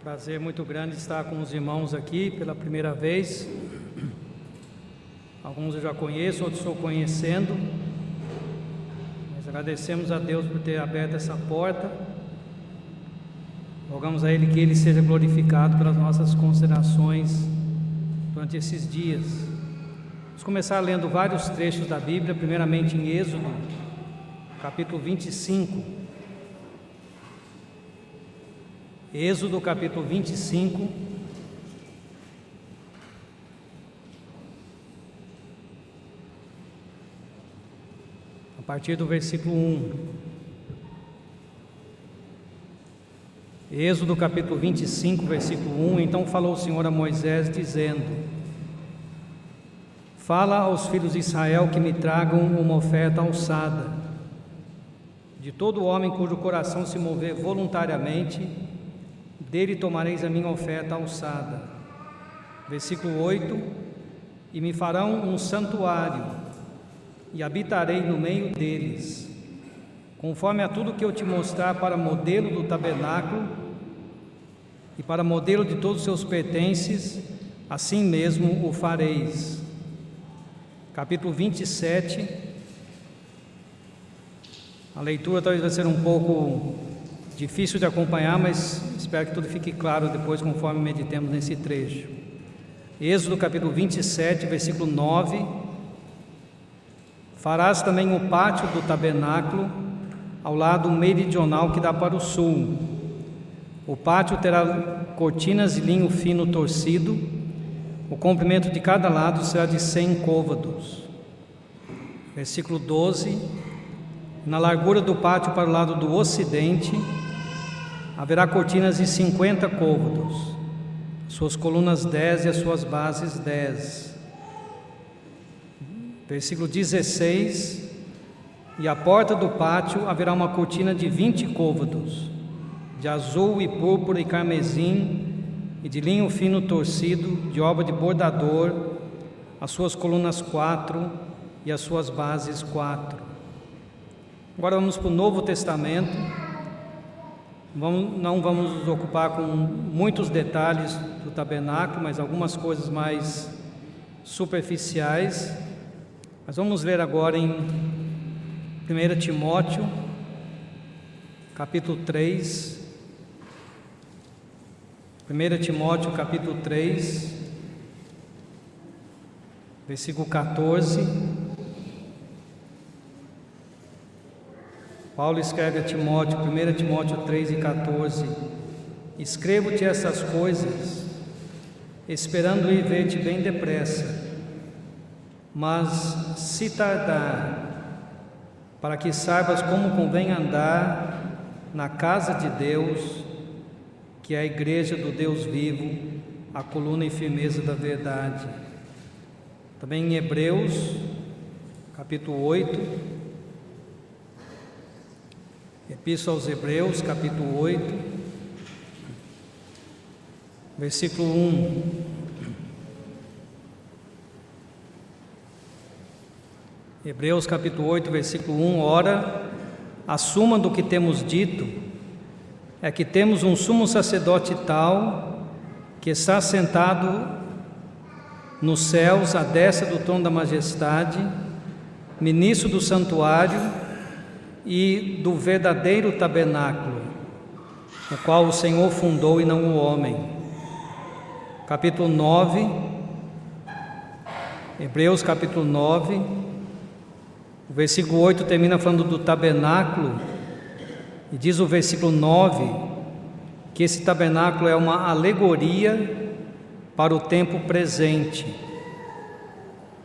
Prazer muito grande estar com os irmãos aqui pela primeira vez. Alguns eu já conheço, outros estou conhecendo. Mas agradecemos a Deus por ter aberto essa porta. Rogamos a Ele que Ele seja glorificado pelas nossas considerações durante esses dias. Vamos começar lendo vários trechos da Bíblia, primeiramente em Êxodo, capítulo 25. Êxodo capítulo 25, a partir do versículo 1. Êxodo capítulo 25, versículo 1. Então falou o Senhor a Moisés, dizendo: Fala aos filhos de Israel que me tragam uma oferta alçada. De todo homem cujo coração se mover voluntariamente, dele tomareis a minha oferta alçada. Versículo 8: E me farão um santuário, e habitarei no meio deles, conforme a tudo que eu te mostrar para modelo do tabernáculo, e para modelo de todos os seus pertences, assim mesmo o fareis. Capítulo 27. A leitura talvez vai ser um pouco difícil de acompanhar, mas espero que tudo fique claro depois, conforme meditemos nesse trecho. Êxodo capítulo 27, versículo 9. Farás também o pátio do tabernáculo ao lado meridional que dá para o sul. O pátio terá cortinas de linho fino torcido. O comprimento de cada lado será de 100 côvados. Versículo 12. Na largura do pátio para o lado do ocidente haverá cortinas de 50 côvados, suas colunas 10 e as suas bases 10. Versículo 16. E à porta do pátio haverá uma cortina de 20 côvados, de azul e púrpura e carmesim, e de linho fino torcido, de obra de bordador, as suas colunas 4 e as suas bases 4. Agora vamos para o Novo Testamento. Não vamos nos ocupar com muitos detalhes do tabernáculo, mas algumas coisas mais superficiais. Mas vamos ler agora em 1 Timóteo, capítulo 3. 1 Timóteo, capítulo 3, versículo 14. Paulo escreve a Timóteo, 1 Timóteo 3 e 14: Escrevo-te essas coisas, esperando ir ver-te bem depressa, mas se tardar, para que saibas como convém andar na casa de Deus, que é a igreja do Deus vivo, a coluna e firmeza da verdade. Também em Hebreus, capítulo 8, Epístola aos Hebreus, capítulo 8, versículo 1. Hebreus, capítulo 8, versículo 1. Ora, a suma do que temos dito é que temos um sumo sacerdote tal, que está sentado nos céus, à destra do trono da majestade, ministro do santuário e do verdadeiro tabernáculo, o qual o Senhor fundou e não o homem. Capítulo 9, Hebreus capítulo 9, o versículo 8 termina falando do tabernáculo, e diz o versículo 9 que esse tabernáculo é uma alegoria para o tempo presente.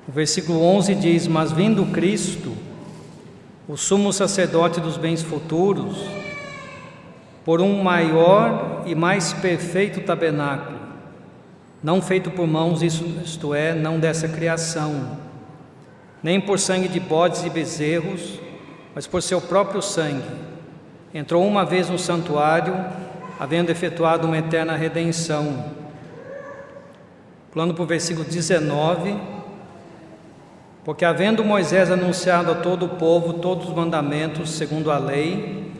O versículo 11 diz: Mas vindo Cristo, o sumo sacerdote dos bens futuros, por um maior e mais perfeito tabernáculo, não feito por mãos, isto é, não dessa criação, nem por sangue de bodes e bezerros, mas por seu próprio sangue, entrou uma vez no santuário, havendo efetuado uma eterna redenção. Pulando para o versículo 19: Porque havendo Moisés anunciado a todo o povo todos os mandamentos segundo a lei,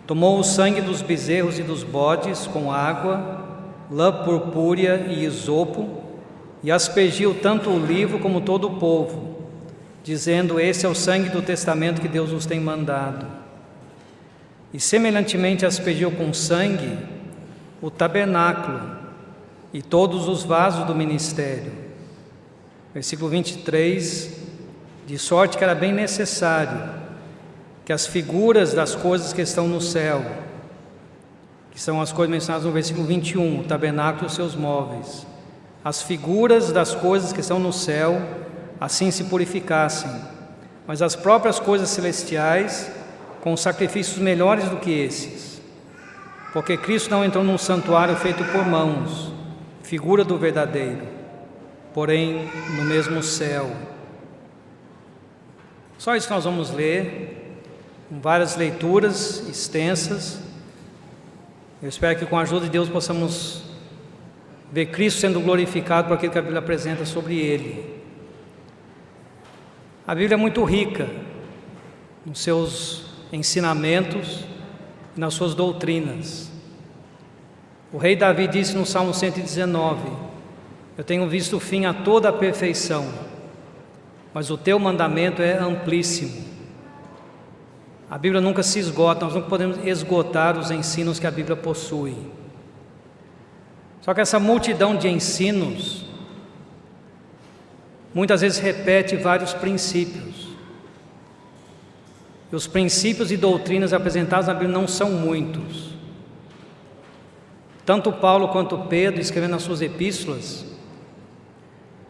tomou o sangue dos bezerros e dos bodes com água lã purpúrea e isopo, e aspergiu tanto o livro como todo o povo, dizendo: esse é o sangue do testamento que Deus nos tem mandado. E semelhantemente aspergiu com sangue o tabernáculo e todos os vasos do ministério. Versículo 23, de sorte que era bem necessário que as figuras das coisas que estão no céu, que são as coisas mencionadas no versículo 21, o tabernáculo e os seus móveis, as figuras das coisas que estão no céu assim se purificassem, mas as próprias coisas celestiais com sacrifícios melhores do que esses, porque Cristo não entrou num santuário feito por mãos, figura do verdadeiro, porém no mesmo céu. Só isso que nós vamos ler, com várias leituras extensas. Eu espero que com a ajuda de Deus possamos ver Cristo sendo glorificado por aquilo que a Bíblia apresenta sobre Ele. A Bíblia é muito rica nos seus ensinamentos e nas suas doutrinas. O rei Davi disse no Salmo 119: eu tenho visto o fim a toda a perfeição, mas o teu mandamento é amplíssimo. A Bíblia nunca se esgota, nós não podemos esgotar os ensinos que a Bíblia possui. Só que essa multidão de ensinos muitas vezes repete vários princípios. E os princípios e doutrinas apresentados na Bíblia não são muitos. Tanto Paulo quanto Pedro, escrevendo nas suas epístolas,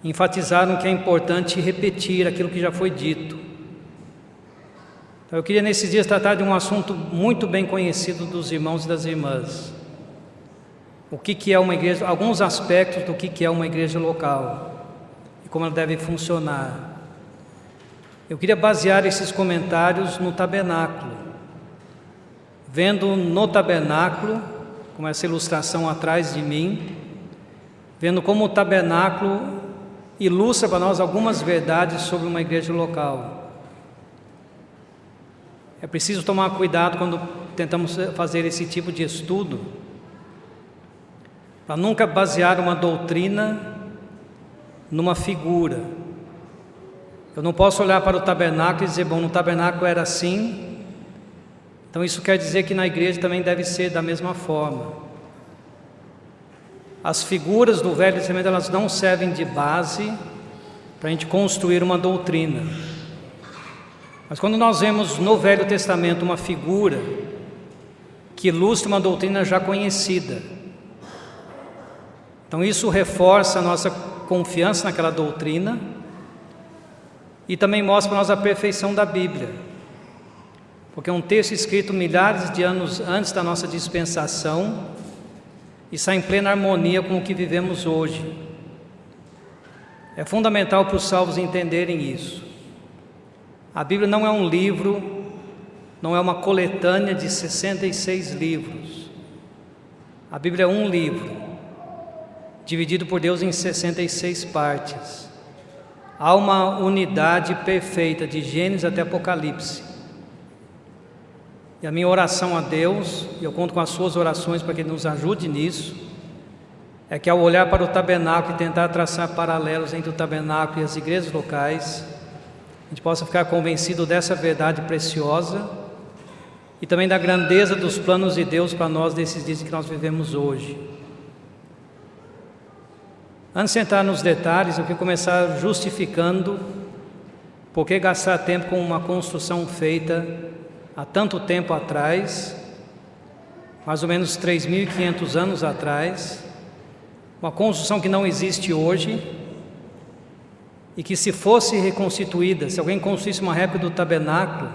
enfatizaram que é importante repetir aquilo que já foi dito. Então, eu queria nesses dias tratar de um assunto muito bem conhecido dos irmãos e das irmãs. O que é uma igreja, alguns aspectos do que é uma igreja local e como ela deve funcionar. Eu queria basear esses comentários no tabernáculo, vendo no tabernáculo, como essa ilustração atrás de mim, vendo como o tabernáculo ilustra para nós algumas verdades sobre uma igreja local. É preciso tomar cuidado quando tentamos fazer esse tipo de estudo, para nunca basear uma doutrina numa figura. Eu não posso olhar para o tabernáculo e dizer: bom, no tabernáculo era assim, então isso quer dizer que na igreja também deve ser da mesma forma. As figuras do Velho Testamento, elas não servem de base para a gente construir uma doutrina. Mas quando nós vemos no Velho Testamento uma figura que ilustra uma doutrina já conhecida, então isso reforça a nossa confiança naquela doutrina e também mostra para nós a perfeição da Bíblia, porque é um texto escrito milhares de anos antes da nossa dispensação e está em plena harmonia com o que vivemos hoje. É fundamental para os salvos entenderem isso. A Bíblia não é um livro, não é uma coletânea de 66 livros. A Bíblia é um livro, dividido por Deus em 66 partes. Há uma unidade perfeita de Gênesis até Apocalipse. E a minha oração a Deus, e eu conto com as suas orações para que Ele nos ajude nisso, é que ao olhar para o tabernáculo e tentar traçar paralelos entre o tabernáculo e as igrejas locais, a gente possa ficar convencido dessa verdade preciosa e também da grandeza dos planos de Deus para nós nesses dias que nós vivemos hoje. Antes de entrar nos detalhes, eu quero começar justificando por que gastar tempo com uma construção feita há tanto tempo atrás, mais ou menos 3.500 anos atrás, uma construção que não existe hoje, e que se fosse reconstituída, se alguém construísse uma réplica do tabernáculo,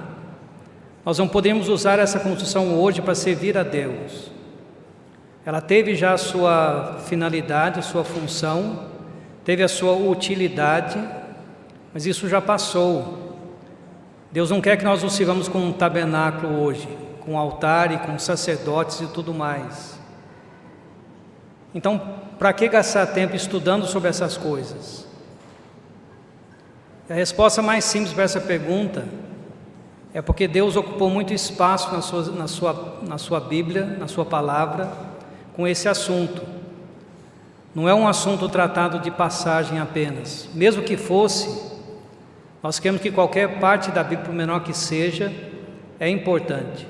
nós não podemos usar essa construção hoje para servir a Deus. Ela teve já a sua finalidade, a sua função, teve a sua utilidade, mas isso já passou. Deus não quer que nós o sirvamos com um tabernáculo hoje, com altar e com sacerdotes e tudo mais. Então, para que gastar tempo estudando sobre essas coisas? A resposta mais simples para essa pergunta é porque Deus ocupou muito espaço na sua Bíblia, na sua palavra, com esse assunto. não é um assunto tratado de passagem apenas. Mesmo que fosse, nós queremos que qualquer parte da Bíblia, por menor que seja, é importante.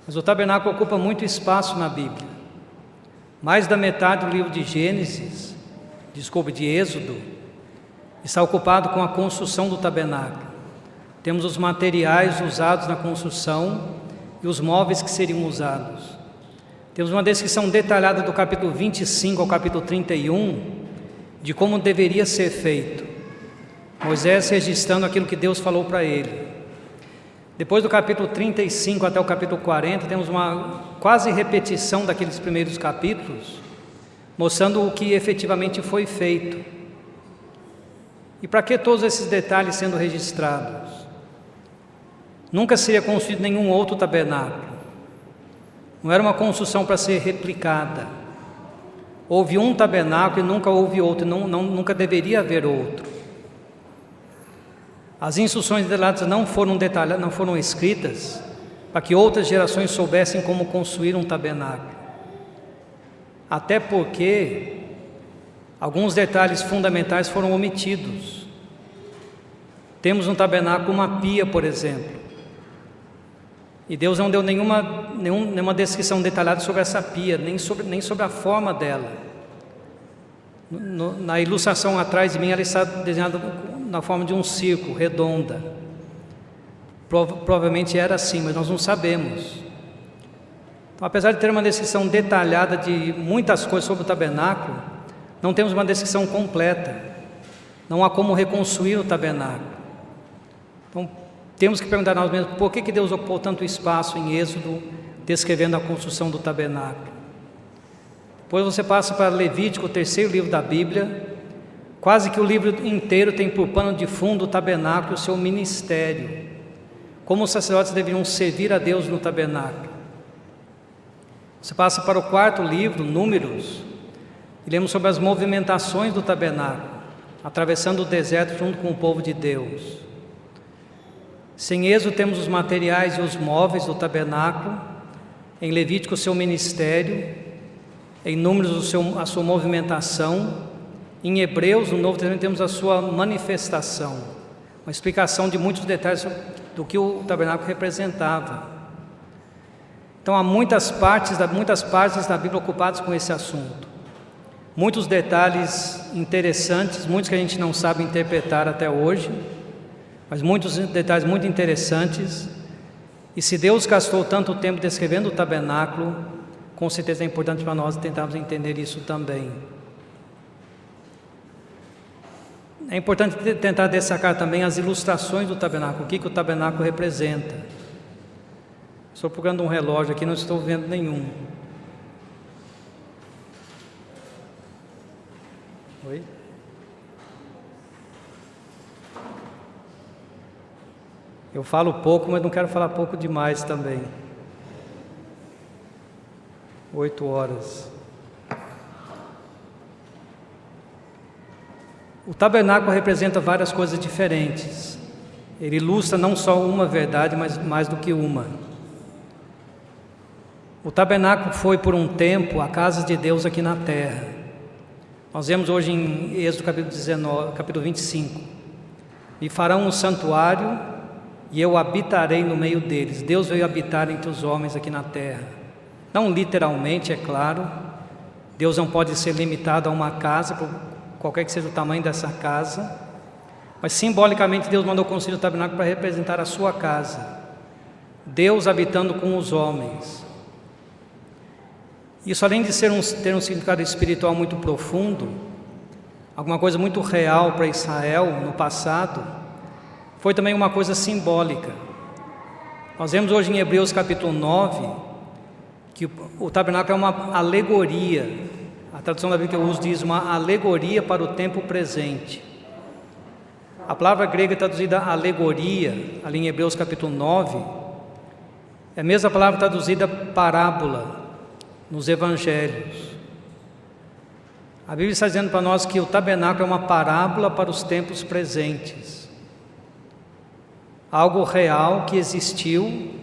Mas o tabernáculo ocupa muito espaço na Bíblia. Mais da metade do livro de Êxodo, está ocupado com a construção do tabernáculo. Temos os materiais usados na construção e os móveis que seriam usados. Temos uma descrição detalhada do capítulo 25 ao capítulo 31 de como deveria ser feito. Moisés registrando aquilo que Deus falou para ele. Depois do capítulo 35 até o capítulo 40, temos uma quase repetição daqueles primeiros capítulos, mostrando o que efetivamente foi feito. E para que todos esses detalhes sendo registrados? Nunca seria construído nenhum outro tabernáculo. Não era uma construção para ser replicada. Houve um tabernáculo e nunca houve outro, nunca deveria haver outro. As instruções detalhadas não foram escritas para que outras gerações soubessem como construir um tabernáculo. Até porque alguns detalhes fundamentais foram omitidos. Temos no tabernáculo uma pia, por exemplo. E Deus não deu nenhuma descrição detalhada sobre essa pia, nem sobre a forma dela. Na ilustração atrás de mim, ela está desenhada na forma de um círculo, redonda. Provavelmente era assim, mas nós não sabemos. Então, apesar de ter uma descrição detalhada de muitas coisas sobre o tabernáculo, não temos uma descrição completa. Não há como reconstruir o tabernáculo. Então, temos que perguntar a nós mesmos por que Deus ocupou tanto espaço em Êxodo, descrevendo a construção do tabernáculo. Depois você passa para Levítico, o terceiro livro da Bíblia. Quase que o livro inteiro tem por pano de fundo o tabernáculo e o seu ministério. Como os sacerdotes deveriam servir a Deus no tabernáculo. Você passa para o quarto livro, Números, e lemos sobre as movimentações do tabernáculo, atravessando o deserto junto com o povo de Deus. Em Êxodo temos os materiais e os móveis do tabernáculo, em Levítico o seu ministério, em Números a sua movimentação, em Hebreus, no Novo Testamento, temos a sua manifestação, uma explicação de muitos detalhes do que o tabernáculo representava. Então há muitas partes da Bíblia ocupadas com esse assunto. Muitos detalhes interessantes, muitos que a gente não sabe interpretar até hoje, mas muitos detalhes muito interessantes. E se Deus gastou tanto tempo descrevendo o tabernáculo, com certeza é importante para nós tentarmos entender isso também. É importante tentar destacar também as ilustrações do tabernáculo, o que o tabernáculo representa. Estou procurando um relógio aqui, não estou vendo nenhum. Oi? Eu falo pouco, mas não quero falar pouco demais também. 8 horas. O tabernáculo representa várias coisas diferentes. Ele ilustra não só uma verdade, mas mais do que uma. O tabernáculo foi por um tempo a casa de Deus aqui na terra. Nós vemos hoje em Êxodo capítulo 25. Me farão um santuário e eu habitarei no meio deles. Deus veio habitar entre os homens aqui na terra. Não literalmente, é claro. Deus não pode ser limitado a uma casa, qualquer que seja o tamanho dessa casa, mas simbolicamente Deus mandou construir o tabernáculo para representar a sua casa, Deus habitando com os homens. Isso, além de ter um significado espiritual muito profundo, alguma coisa muito real para Israel no passado, foi também uma coisa simbólica. Nós vemos hoje em Hebreus capítulo 9 que o tabernáculo é uma alegoria. A tradução da Bíblia que eu uso diz uma alegoria para o tempo presente. A palavra grega traduzida alegoria, ali em Hebreus capítulo 9, é a mesma palavra traduzida parábola nos evangelhos. A Bíblia está dizendo para nós que o tabernáculo é uma parábola para os tempos presentes. Algo real que existiu,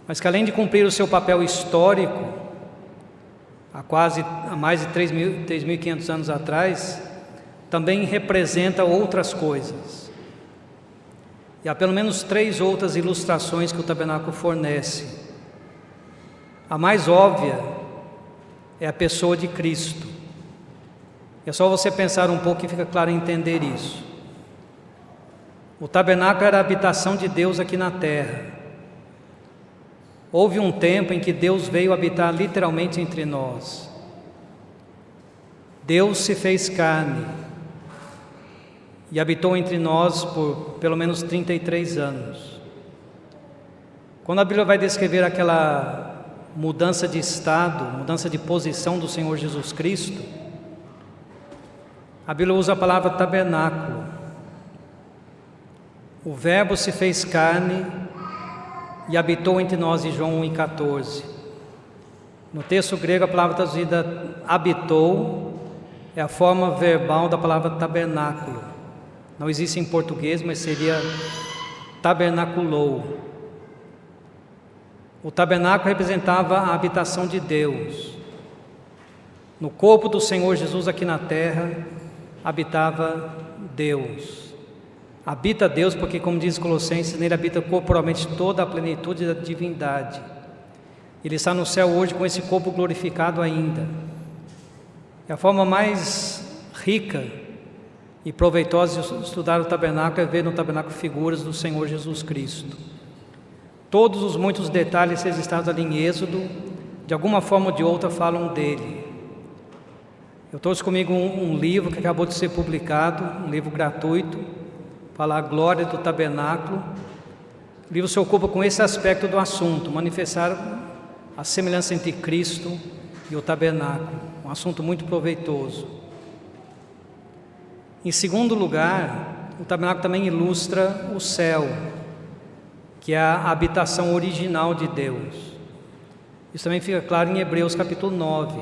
mas que além de cumprir o seu papel histórico, há mais de 3.500 anos atrás, também representa outras coisas. E há pelo menos 3 outras ilustrações que o tabernáculo fornece. A mais óbvia é a pessoa de Cristo. É só você pensar um pouco e fica claro entender isso. O tabernáculo era a habitação de Deus aqui na terra. Houve um tempo em que Deus veio habitar literalmente entre nós. Deus se fez carne e habitou entre nós por pelo menos 33 anos. Quando a Bíblia vai descrever aquela mudança de estado, mudança de posição do Senhor Jesus Cristo, a Bíblia usa a palavra tabernáculo. O Verbo se fez carne e habitou entre nós, em João 1,14. No texto grego, a palavra traduzida habitou é a forma verbal da palavra tabernáculo. Não existe em português, mas seria tabernaculou. O tabernáculo representava a habitação de Deus. No corpo do Senhor Jesus aqui na terra, habitava Deus. Habita Deus porque, como diz Colossenses, nele habita corporalmente toda a plenitude da divindade. Ele está no céu hoje com esse corpo glorificado ainda. E a forma mais rica e proveitosa de estudar o tabernáculo é ver no tabernáculo figuras do Senhor Jesus Cristo. Todos os muitos detalhes registrados ali em Êxodo, de alguma forma ou de outra, falam dele. Eu trouxe comigo um livro que acabou de ser publicado, um livro gratuito, fala a glória do tabernáculo. O livro se ocupa com esse aspecto do assunto, manifestar a semelhança entre Cristo e o tabernáculo, um assunto muito proveitoso. Em segundo lugar, o tabernáculo também ilustra o céu, que é a habitação original de Deus. Isso também fica claro em Hebreus capítulo 9.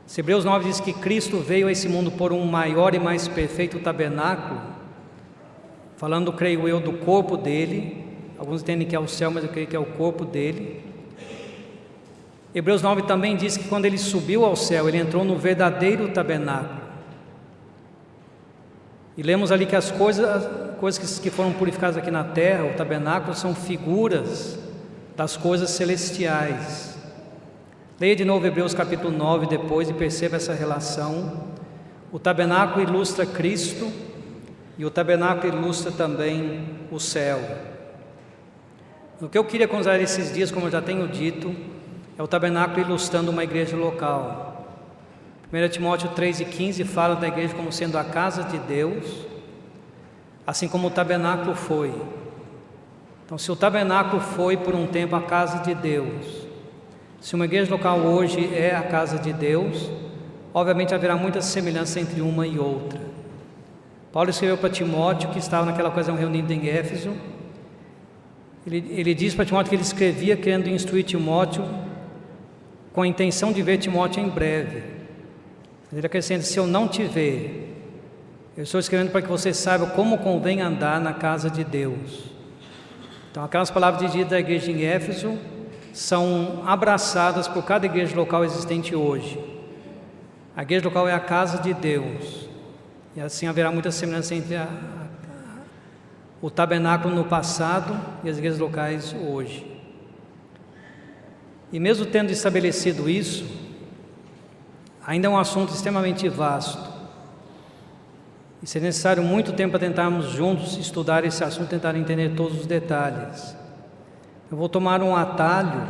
Se Hebreus 9 diz que Cristo veio a esse mundo por um maior e mais perfeito tabernáculo, falando, creio eu, do corpo dele. Alguns entendem que é o céu, mas eu creio que é o corpo dele. Hebreus 9 também diz que quando ele subiu ao céu, ele entrou no verdadeiro tabernáculo. E lemos ali que as coisas que foram purificadas aqui na terra, o tabernáculo, são figuras das coisas celestiais. Leia de novo Hebreus capítulo 9 depois e perceba essa relação. O tabernáculo ilustra Cristo e o tabernáculo ilustra também o céu. O que eu queria considerar esses dias, como eu já tenho dito, é o tabernáculo ilustrando uma igreja local. 1 Timóteo 3,15 fala da igreja como sendo a casa de Deus, assim como o tabernáculo foi. Então, se o tabernáculo foi por um tempo a casa de Deus, se uma igreja local hoje é a casa de Deus, obviamente haverá muita semelhança entre uma e outra. Paulo escreveu para Timóteo, que estava naquela ocasião reunido em Éfeso. Ele diz para Timóteo que ele escrevia querendo instruir Timóteo com a intenção de ver Timóteo em breve. Ele acrescenta: se eu não te ver, eu estou escrevendo para que você saiba como convém andar na casa de Deus. Então, aquelas palavras dirigidas à igreja em Éfeso são abraçadas por cada igreja local existente hoje. A igreja local é a casa de Deus, e assim haverá muita semelhança entre o tabernáculo no passado e as igrejas locais hoje. E mesmo tendo estabelecido isso, ainda é um assunto extremamente vasto, e seria necessário muito tempo para tentarmos juntos estudar esse assunto, tentar entender todos os detalhes. Eu vou tomar um atalho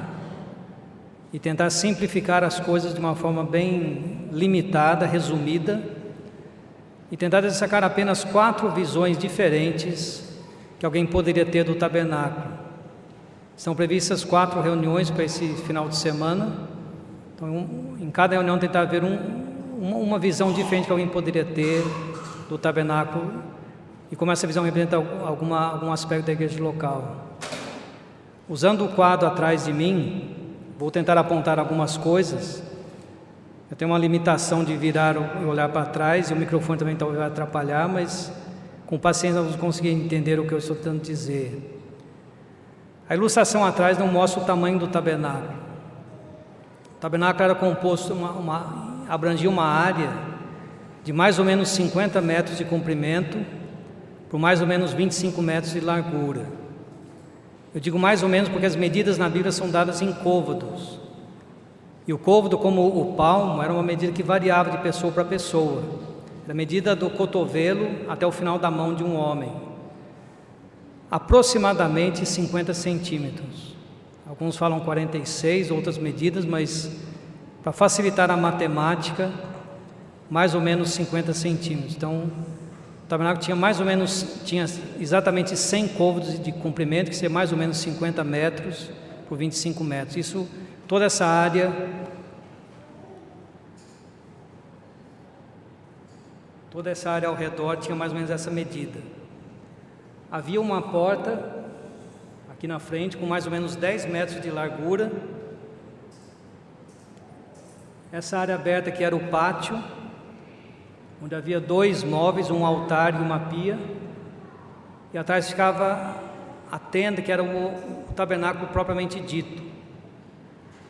e tentar simplificar as coisas de uma forma bem limitada, resumida, e tentar destacar apenas 4 visões diferentes que alguém poderia ter do tabernáculo. Estão previstas 4 reuniões para esse final de semana. Então, em cada reunião tentar ver uma visão diferente que alguém poderia ter do tabernáculo, e como essa visão representa algum aspecto da igreja local. Usando o quadro atrás de mim, vou tentar apontar algumas coisas. Eu tenho uma limitação de virar e olhar para trás, e o microfone também talvez vai atrapalhar, mas com paciência vamos conseguir entender o que eu estou tentando dizer. A ilustração atrás não mostra o tamanho do tabernáculo. tabernáculo era composto, abrangia uma área de mais ou menos 50 metros de comprimento por mais ou menos 25 metros de largura. Eu digo mais ou menos porque as medidas na Bíblia são dadas em côvados. E o côvado, como o palmo, era uma medida que variava de pessoa para pessoa. Era a medida do cotovelo até o final da mão de um homem. Aproximadamente 50 centímetros. Alguns falam 46, outras medidas, mas para facilitar a matemática, mais ou menos 50 centímetros. Então, o tabernáculo tinha exatamente 100 côvados de comprimento, que seria mais ou menos 50 metros por 25 metros. Isso, toda essa área ao redor tinha mais ou menos essa medida. Havia uma porta aqui na frente com mais ou menos 10 metros de largura. Essa área aberta aqui era o pátio, onde havia 2 móveis, um altar e uma pia, e atrás ficava a tenda, que era o tabernáculo propriamente dito.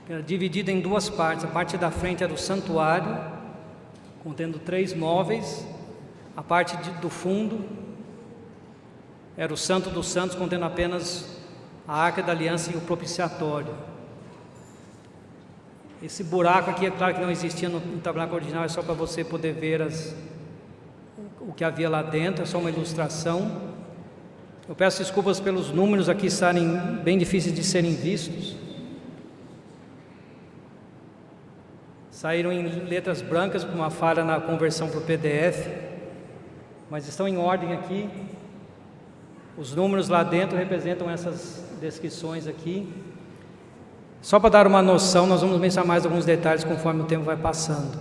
Era dividido em 2 partes. A parte da frente era o santuário, contendo 3 móveis. A parte do fundo era o Santo dos Santos, contendo apenas a Arca da Aliança e o propiciatório. Esse buraco aqui, é claro que não existia no tabernáculo original, é só para você poder ver o que havia lá dentro, é só uma ilustração. Eu peço desculpas pelos números aqui estarem bem difíceis de serem vistos. Saíram em letras brancas por uma falha na conversão para o PDF, mas estão em ordem aqui. Os números lá dentro representam essas descrições aqui. Só para dar uma noção, nós vamos mencionar mais alguns detalhes conforme o tempo vai passando.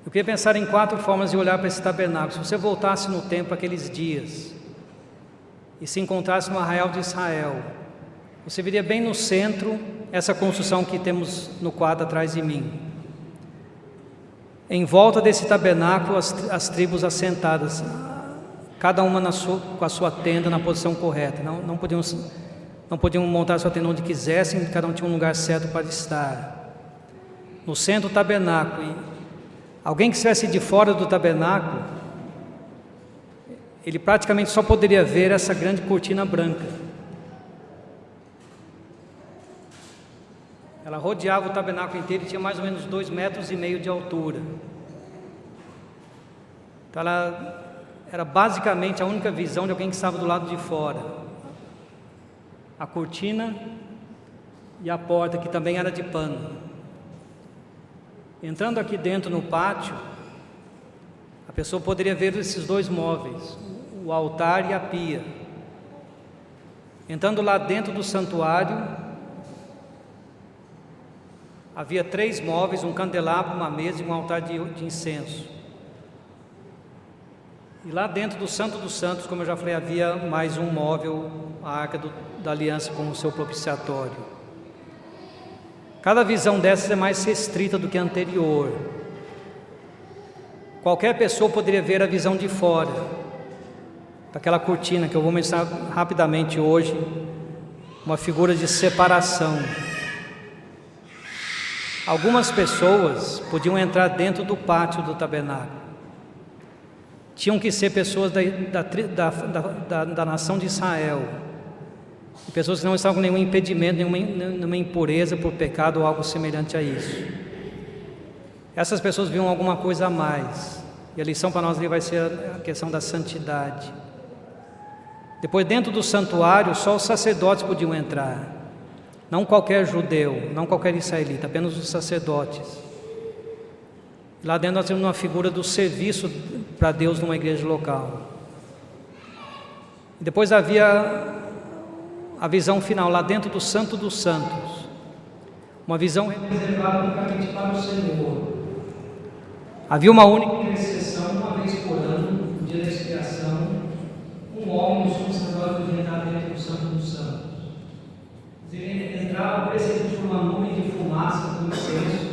Eu queria pensar em 4 formas de olhar para esse tabernáculo. Se você voltasse no tempo, aqueles dias, e se encontrasse no Arraial de Israel, você veria bem no centro essa construção que temos no quadro atrás de mim. Em volta desse tabernáculo, as tribos assentadas, cada uma com a sua tenda na posição correta. Não podiam montar a sua tenda onde quisessem, cada um tinha um lugar certo para estar. No centro do tabernáculo, e alguém que estivesse de fora do tabernáculo, ele praticamente só poderia ver essa grande cortina branca. Ela rodeava o tabernáculo inteiro e tinha mais ou menos 2,5 metros de altura. Então ela era basicamente a única visão de alguém que estava do lado de fora. A cortina e a porta, que também era de pano. Entrando aqui dentro no pátio, a pessoa poderia ver esses 2 móveis, o altar e a pia. Entrando lá dentro do santuário, havia 3 móveis, um candelabro, uma mesa e um altar de incenso. E lá dentro do Santo dos Santos, como eu já falei, havia mais um móvel, a Arca da Aliança com o seu propiciatório. Cada visão dessas é mais restrita do que a anterior. Qualquer pessoa poderia ver a visão de fora, daquela cortina que eu vou mencionar rapidamente hoje, uma figura de separação. Algumas pessoas podiam entrar dentro do pátio do tabernáculo. Tinham que ser pessoas da nação de Israel, e pessoas que não estavam com nenhum impedimento, nenhuma impureza por pecado ou algo semelhante a isso. Essas pessoas viam alguma coisa a mais, e a lição para nós ali vai ser a questão da santidade. Depois, dentro do santuário, só os sacerdotes podiam entrar, não qualquer judeu, não qualquer israelita, apenas os sacerdotes. Lá dentro nós temos uma figura do serviço para Deus numa igreja local. Depois havia a visão final lá dentro do Santo dos Santos, uma visão reservada unicamente para o Senhor. Havia uma única intercessão, uma vez por ano, no dia da expiação, um homem, o sumo sacerdote, podia entrar dentro do Santo dos Santos. Ele entrava precedido por uma nuvem de fumaça com incenso,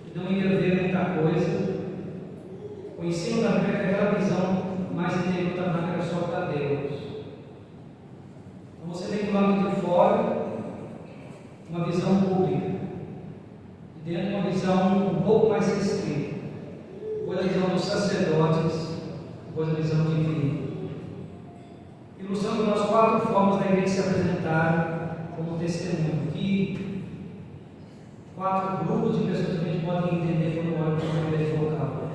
que não ia ver muita coisa. O ensino da Bíblia é aquela visão mais interior da tabernáculo era só para Deus. Então você tem do lado de fora uma visão pública. pouco mais restrito, depois a visão dos sacerdotes, depois a visão divina. Ilustrando as 4 formas da igreja se apresentar como testemunho, que 4 grupos de pessoas que a gente pode entender quando olha para uma igreja local.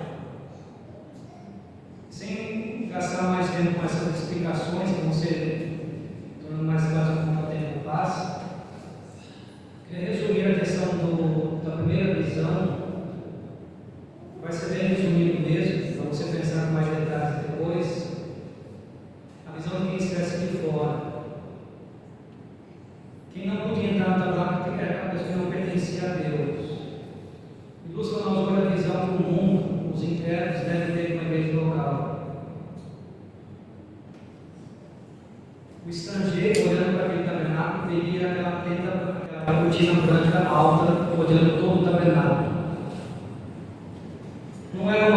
Sem gastar mais tempo com essas explicações, que vão ser tornando mais fácil conforme o tempo passa, queria resumir a questão da primeira visão. Vai ser bem resumido mesmo, para você pensar com mais detalhes depois. A visão de quem estivesse de fora. Quem não podia entrar no tabernáculo era a pessoa que não pertencia a Deus. Ilustra na outra visão do mundo, os incrédulos devem ter uma igreja local. O estrangeiro, olhando para aquele tabernáculo, veria aquela tenda, aquela cortina branca alta, olhando todo o tabernáculo. Não era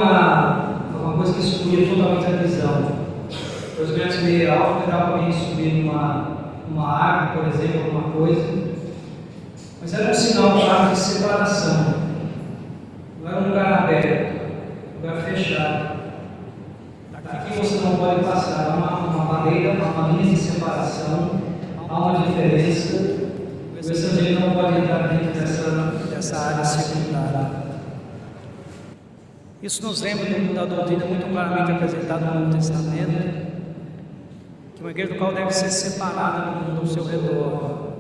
uma coisa que excluía totalmente a visão. Os grandes meio alto, não dava para alguém subir numa árvore, por exemplo, alguma coisa. Mas era um sinal claro de separação. Não era um lugar aberto, um lugar fechado. Aqui você não pode passar. Há uma barreira, uma linha de separação, há uma diferença. O estrangeiro não pode entrar dentro dessa área secundária. Isso nos lembra da doutrina muito claramente apresentada no Novo Testamento, que uma igreja local deve ser separada do mundo ao seu redor,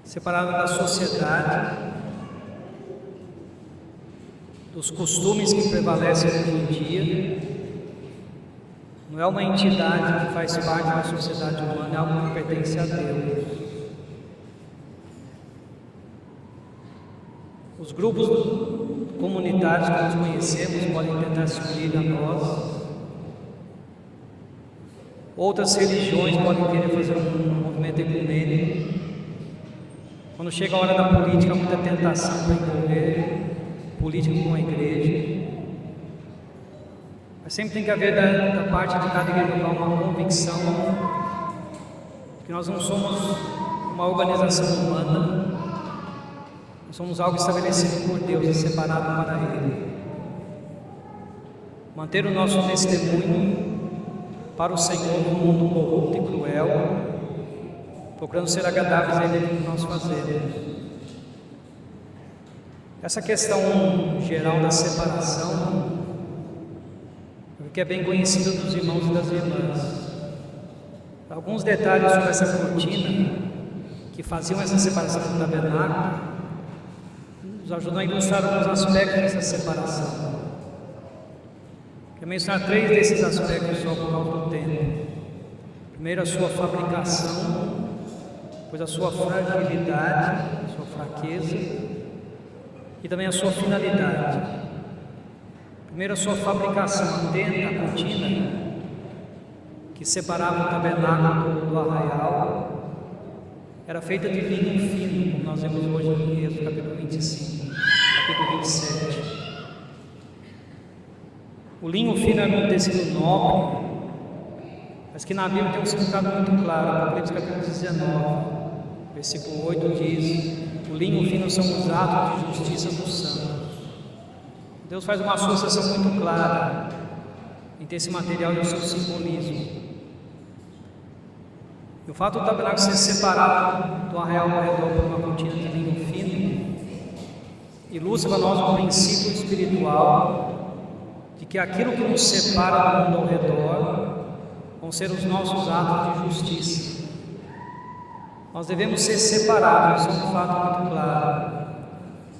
separada da sociedade, dos costumes que prevalecem hoje em dia. Não é uma entidade que faz parte da sociedade humana, é algo que pertence a Deus. Os grupos comunitários que nós conhecemos podem tentar se unir a nós. Outras religiões podem querer fazer um movimento ecumênico. Quando chega a hora da política, há muita tentação para envolver política com a igreja. Mas sempre tem que haver da parte de cada igreja local uma convicção que nós não somos uma organização humana, nós somos algo estabelecido por Deus e separado para Ele. Manter o nosso testemunho para o Senhor no mundo corrupto e cruel, procurando ser agradáveis a Ele no que nós fazemos. Essa questão geral da separação, que é bem conhecida dos irmãos e das irmãs. Alguns detalhes sobre essa cortina que faziam essa separação do tabernáculo nos ajudam a ilustrar alguns aspectos dessa separação. Quero mencionar 3 desses aspectos só por causa do tempo. Primeiro, a sua fabricação, depois a sua fragilidade, a sua fraqueza e também a sua finalidade. Primeiro, a sua fabricação, a tenda, a cortina que separava o tabernáculo do arraial, era feita de linho fino, como nós vemos hoje em Êxodo capítulo 25, capítulo 27. O linho fino era um tecido nobre, mas que na Bíblia tem um significado muito claro. Apocalipse capítulo 19, versículo 8 diz: o linho fino são os atos de justiça dos santos. Deus faz uma associação muito clara entre esse material e o seu simbolismo. E o fato do tabernáculo ser separado do arraial ao redor por uma cortina de linho fino ilustra para nós um princípio espiritual de que aquilo que nos separa do mundo ao redor vão ser os nossos atos de justiça. Nós devemos ser separados, isso é um fato muito claro.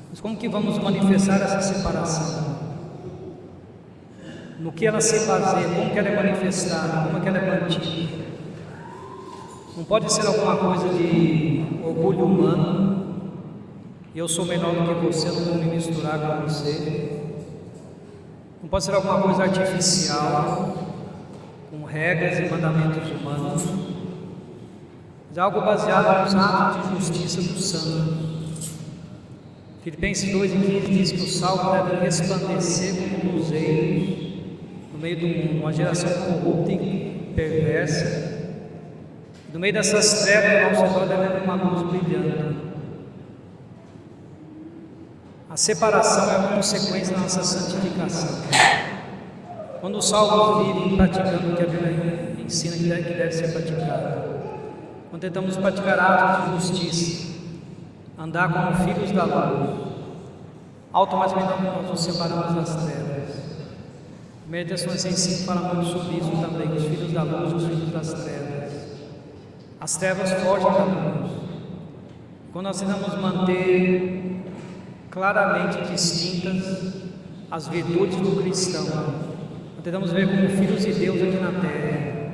Mas como que vamos manifestar essa separação? No que ela se baseia, como que ela é manifestada, como que ela é mantida? Não pode ser alguma coisa de orgulho humano. Eu sou menor do que você, não vou me misturar com você. Não pode ser alguma coisa artificial, com regras e mandamentos humanos. Mas é algo baseado nos atos de justiça dos santos. Filipenses 2:15 diz que o salvo deve resplandecer como luzeiros no meio do mundo, uma geração corrupta e perversa. No meio dessas trevas ao nosso redor deve haver uma luz brilhando. A separação é uma consequência da nossa santificação. Quando os salvos vivem praticando o que a Bíblia ensina que deve ser praticado, quando tentamos praticar atos de justiça, andar como filhos da luz, automaticamente nós nos separamos das trevas. A meditação 5 fala muito sobre isso também, os filhos da luz e os filhos das trevas. As trevas fogem da luz. Quando nós tentamos manter claramente distintas as virtudes do cristão, nós tentamos ver como filhos de Deus aqui na terra,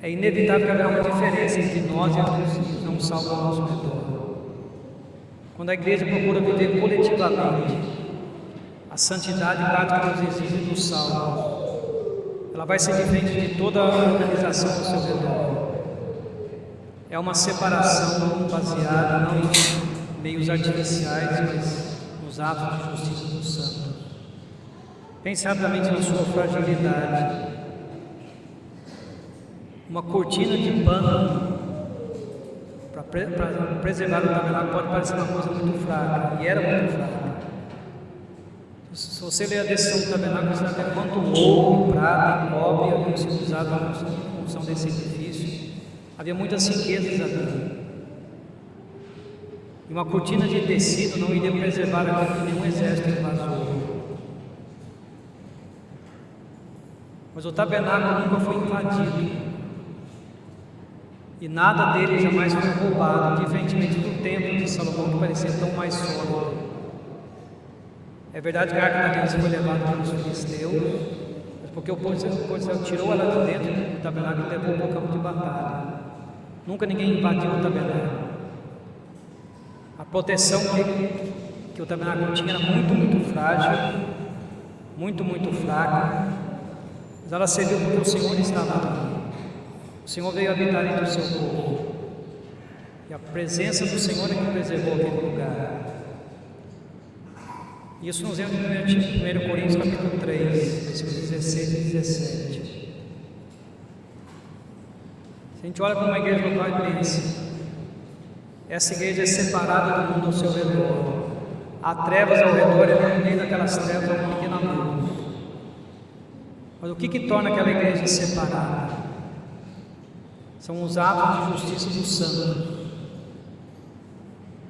é inevitável que haverá uma diferença entre nós e aqueles que não salvam ao nosso redor. Quando a igreja procura viver coletivamente a santidade prática que nos exige dos salvos, ela vai ser diferente de toda a organização ao seu redor. É uma separação baseada não em meios artificiais, mas nos atos de justiça dos santos. Pense rapidamente na sua fragilidade. Uma cortina de pano para preservar o tabernáculo pode parecer uma coisa muito fraca, e era muito fraca. Se você ler a descrição do tabernáculo, você vai ver quanto ouro, prata e cobre haviam sido usados na função desse edifício. Havia muitas riquezas ali. E uma cortina de tecido não iria preservar aquilo que nenhum exército invasou. Mas o tabernáculo nunca foi invadido. E nada dele jamais foi roubado, diferentemente do templo de Salomão, que parecia tão mais sólido. É verdade que a Arca da Aliança foi levada pelos filisteus, mas porque o povo tirou ela de dentro do tabernáculo e levou para o campo de batalha. Nunca ninguém invadiu o tabernáculo. A proteção que o tabernáculo tinha era muito frágil, muito fraca, mas ela serviu porque o Senhor estava ali. O Senhor veio habitar entre o seu povo, e a presença do Senhor é que preservou aquele lugar. Isso nos lembra em 1 Coríntios capítulo 3, versículos 16 e 17. Se a gente olha para uma igreja local e pensa, essa igreja é separada do mundo ao seu redor, há trevas ao redor e no meio daquelas trevas há uma pequena luz. Mas o que torna aquela igreja separada? São os atos de justiça dos santos.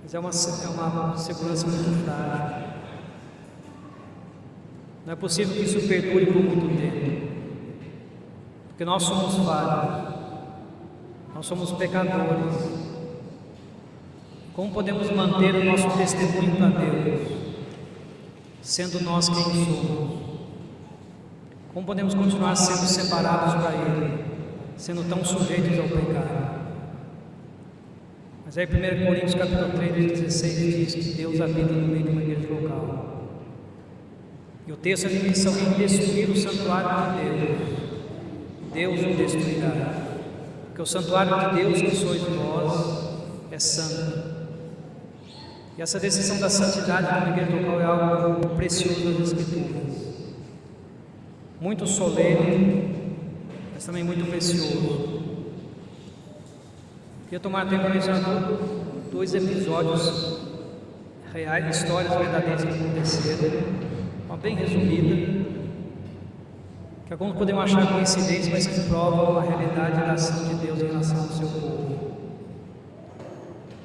Mas é uma segurança muito frágil. Não é possível que isso perdure por muito tempo, porque nós somos falhos, nós somos pecadores. Como podemos manter o nosso testemunho para Deus, sendo nós quem somos? Como podemos continuar sendo separados para Ele, sendo tão sujeitos ao pecado? Mas aí 1 Coríntios capítulo 3, 16 diz que Deus habita no meio de uma igreja local. E o texto de missão é destruir o santuário de Deus. Deus o destruirá. Porque o santuário de Deus, que sois vós, é santo. E essa decisão da santidade na igreja local é algo precioso nas Escrituras. Muito solene, mas também muito precioso. Queria tomar tempo para mencionar 2 episódios reais, histórias verdadeiras que aconteceram. Uma bem resumida, que alguns podem achar coincidência, mas que provam a realidade da ação de Deus em relação ao seu povo.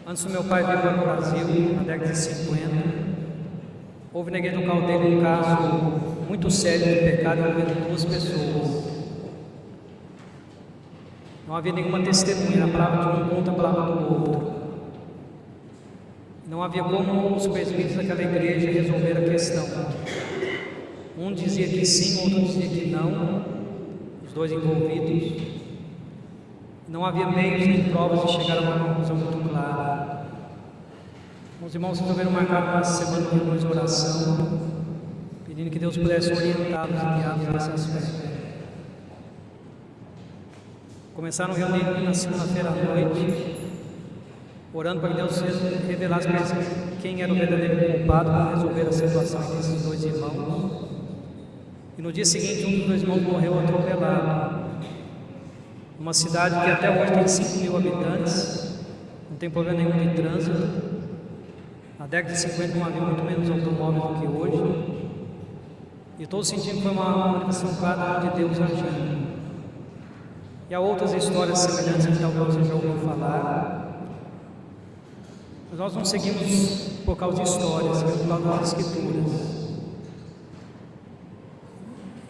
Antes do meu pai vir para o Brasil, na década de 50, houve na igreja local dele um caso muito sério de pecado envolvendo 2 pessoas. Não havia nenhuma testemunha, a palavra de um contra a palavra do outro. Não havia como os presbíteros daquela igreja resolver a questão. Um dizia que sim, outro dizia que não, os 2 envolvidos. Não havia meios nem provas de chegar a uma conclusão muito clara. Os irmãos resolveram marcar uma semana de reuniões de oração, pedindo que Deus pudesse orientá-los e guiá-los nesse aspecto. Começaram a reunir na segunda-feira à noite, orando para que Deus revelasse para eles quem era o verdadeiro culpado para resolver a situação entre esses 2 irmãos. E no dia seguinte, um dos 2 irmãos morreu atropelado. Uma cidade que até hoje tem 5.000 habitantes, não tem problema nenhum de trânsito. Na década de 50 não havia muito menos automóveis do que hoje. E todos sentiam que foi uma manifestação clara de Deus agindo. E há outras histórias semelhantes que talvez você já ouviu falar. Mas nós não seguimos por causa de histórias, seguimos por causa das Escrituras.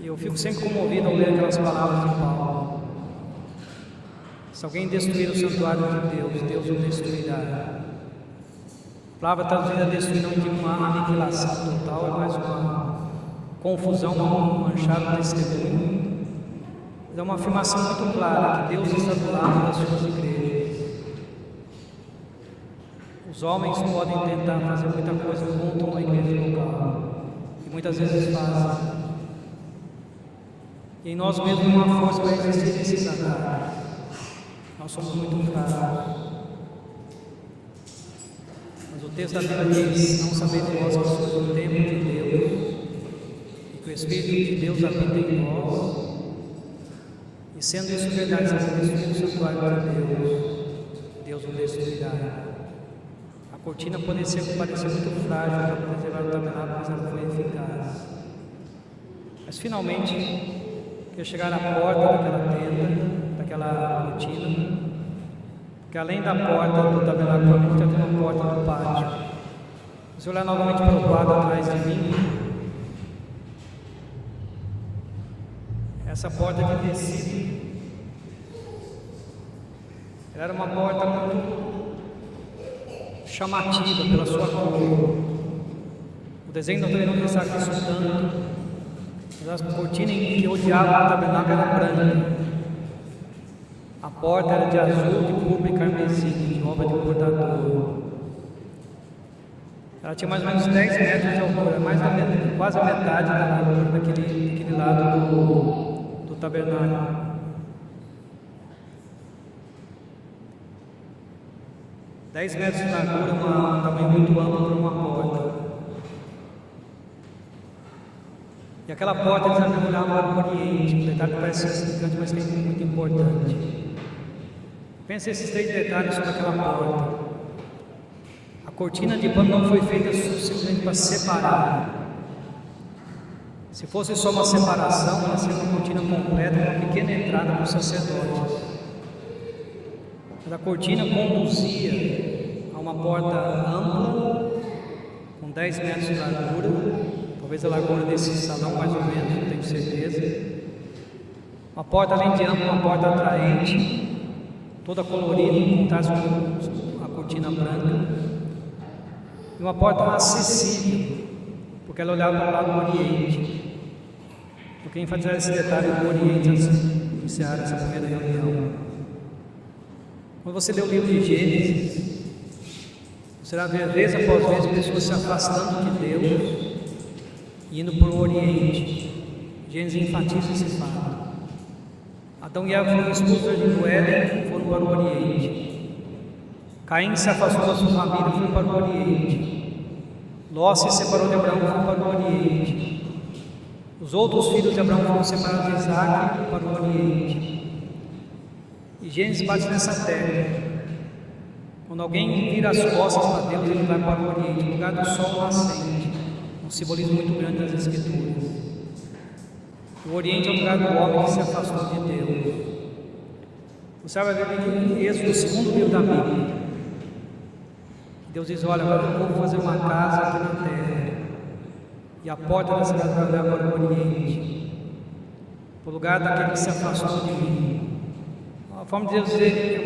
E eu fico sempre comovido ao ler aquelas palavras de Paulo. Se alguém destruir o santuário de Deus, Deus o destruirá. A palavra traduzida destruir não indica uma aniquilação total, é mais uma confusão, um manchado testemunho. Mas é uma afirmação muito clara que Deus está do lado das suas igrejas. Os homens podem tentar fazer muita coisa contra uma igreja local, e muitas vezes fazem. E em nós mesmos uma força para resistir esses ataques. Nós somos muito fracos. Mas o texto da Bíblia diz: não sabeis vós que sois o templo de Deus, e que o Espírito de Deus habita em vós, e sendo isso verdade, se você destruir o santuário de Deus, Deus o destruirá. A cortina parecia muito frágil para preservar o tabernáculo, mas ela foi eficaz. Mas finalmente, eu chegar à porta daquela tenda, daquela cortina, porque além da porta do tabernáculo, a gente tem uma porta do pátio. Se olhar novamente para o quadro atrás de mim, essa porta de tecido, ela era uma porta muito chamativa pela sua cor. O desenho não deveria pensar isso tanto, mas a cortina que rodeava o tabernáculo era branca. A porta era de azul, de púrpura e carmesim, de obra de bordador. Ela tinha mais ou menos 10 metros de altura, quase a metade da altura daquele lado do tabernáculo. 10 metros de largura, um tamanho muito amplo para uma porta. E aquela porta eles olhavam para o Oriente, um detalhe que parece insignificante, mas que é muito importante. Pense esses 3 detalhes sobre aquela porta. A cortina de pano não foi feita simplesmente para separar. Se fosse só uma separação, ela seria uma cortina completa, uma pequena entrada para os sacerdotes. Mas a cortina conduzia a uma porta ampla, com 10 metros de largura, talvez a largura desse salão mais ou menos, não tenho certeza. Uma porta além de ampla, uma porta atraente, toda colorida, em contraste com a cortina branca, e uma porta acessível, porque ela olhava para o lado do Oriente. Eu queria enfatizar esse detalhe do Oriente antes de iniciar essa primeira reunião. Quando você lê o livro de Gênesis, você vai ver vez após vez pessoas se afastando de Deus e indo para o Oriente. Gênesis enfatiza esse fato. Adão e Eva foram expulsos do Éden e foram para o Oriente. Caim se afastou da sua família e foi para o Oriente. Ló se separou de Abraão e foi para o Oriente. Os outros filhos de Abraão foram separados de Isaac e para o Oriente. E Gênesis bate nessa terra. Quando alguém vira as costas para Deus, ele vai para o Oriente, no lugar do sol nascente. Um simbolismo muito grande das Escrituras. O Oriente é o lugar do homem que se afastou de Deus. Você vai ver em Êxodo, o segundo livro da Bíblia. Deus diz: olha, agora eu vou fazer uma casa aqui na terra. E a porta da cidade vai olhar para o Oriente, para o lugar daquele que se afastou de mim. Uma forma de Deus dizer: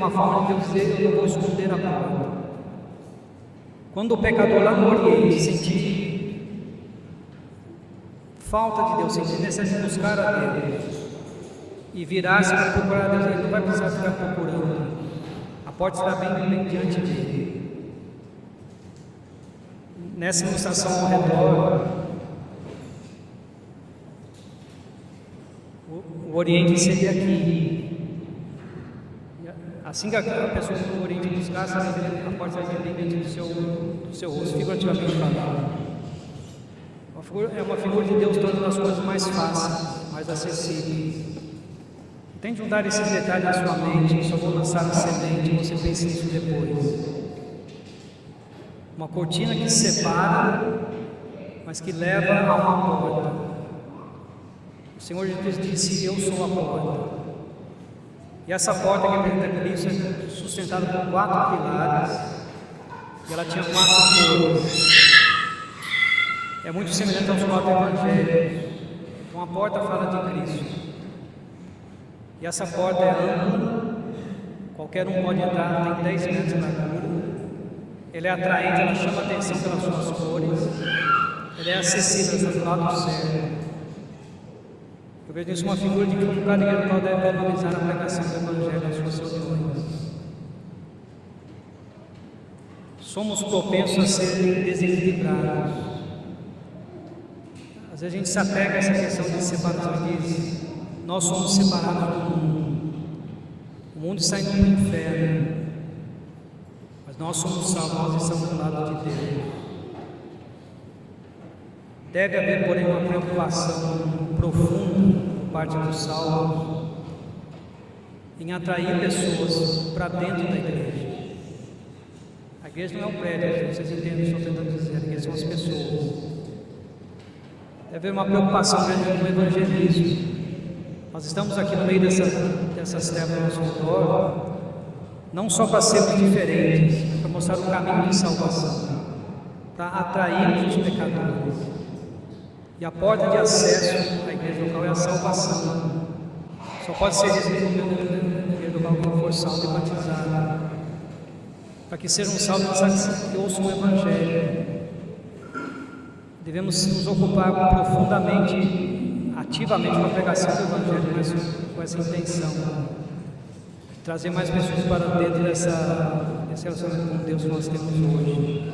eu não vou esconder a porta. Quando o pecador lá no Oriente sentir falta de Deus, sentir necessidade de buscar a Deus e virar-se para procurar a Deus, ele não vai precisar ficar procurando. A porta estará bem diante dele. Nessa ilustração ao redor, o Oriente seria aqui. Assim que a pessoa do Oriente buscasse, a porta seria bem diante do seu rosto, figurativamente falando. É uma figura de Deus tornando as coisas mais fáceis, mais acessíveis. Tente juntar esses detalhes na sua mente. Eu só vou lançar a semente e você pensa nisso depois. uma cortina que separa, mas que leva a uma porta. O Senhor Jesus disse: eu sou a porta. E essa porta que representa Cristo é sustentada por 4 pilares, e ela tinha 4 cores. É muito semelhante aos 4 evangelhos. Então a porta fala de Cristo. E essa porta é ampla, qualquer um pode entrar, tem 10 metros de largura. Ela é atraente, ela chama a atenção pelas suas cores. Ela é acessível, ela está do lado certo. Eu vejo isso uma figura de que cada igreja local deve valorizar a pregação do Evangelho nas suas reuniões. Somos propensos a ser desequilibrados. Às vezes a gente se apega a essa questão de separação e diz: nós somos separados do mundo. O mundo está indo para o inferno, mas nós somos salvos, nós estamos do lado de Deus. Deve haver, porém, uma preocupação profunda por parte dos salvos em atrair pessoas para dentro da igreja. A igreja não é um prédio, vocês entendem o que eu estou tentando dizer, a igreja são as pessoas. Deve haver uma preocupação grande com o evangelismo. Nós estamos aqui no meio dessas trevas ao nosso redor, não só para sermos diferentes, mas para mostrar o caminho de salvação, para atrairmos os pecadores. E a porta de acesso à igreja local é a salvação. Só pode ser recebida na igreja local quem for salvo e batizado. Para que sejam salvos, necessário que ouçam o Evangelho. Devemos nos ocupar profundamente, ativamente com a pregação do Evangelho, com essa intenção de trazer mais pessoas para dentro desse relacionamento com Deus que nós temos hoje.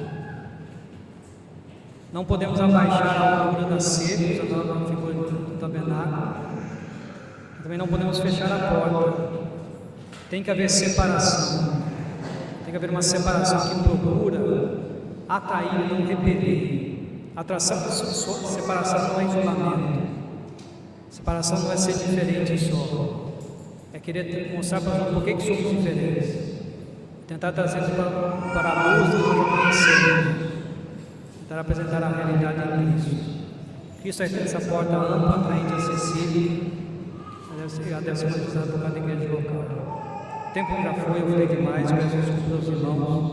Não podemos abaixar a altura das cercas, a figura do tabernáculo. Também não podemos fechar a porta. Tem que haver separação. Tem que haver uma separação que procura atrair e não repelir. Separação não é isolamento. Separação não é ser diferente só. É querer mostrar para nós por que somos diferentes. Tentar trazer para a luz do que conhecemos. Tentar apresentar a realidade em Cristo. Cristo é essa porta ampla, atraente, acessível. Ela deve ser utilizada por cada igreja local. O tempo já foi, eu falei demais, peço desculpas aos irmãos.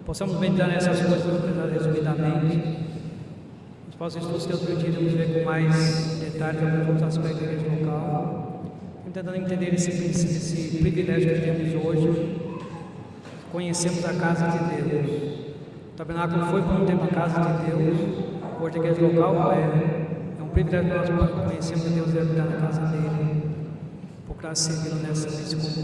Possamos meditar nessas coisas, resumidamente. Os próximos estudos que eu permitido, vamos ver com mais detalhes alguns outros aspectos da igreja local. Estamos tentando entender esse privilégio que temos hoje. Conhecemos a casa de Deus. O tabernáculo foi por um tempo a casa de Deus. Hoje a igreja local é um privilégio que nós conhecemos a Deus e habitar na casa dele. Por graça servindo nesse convite.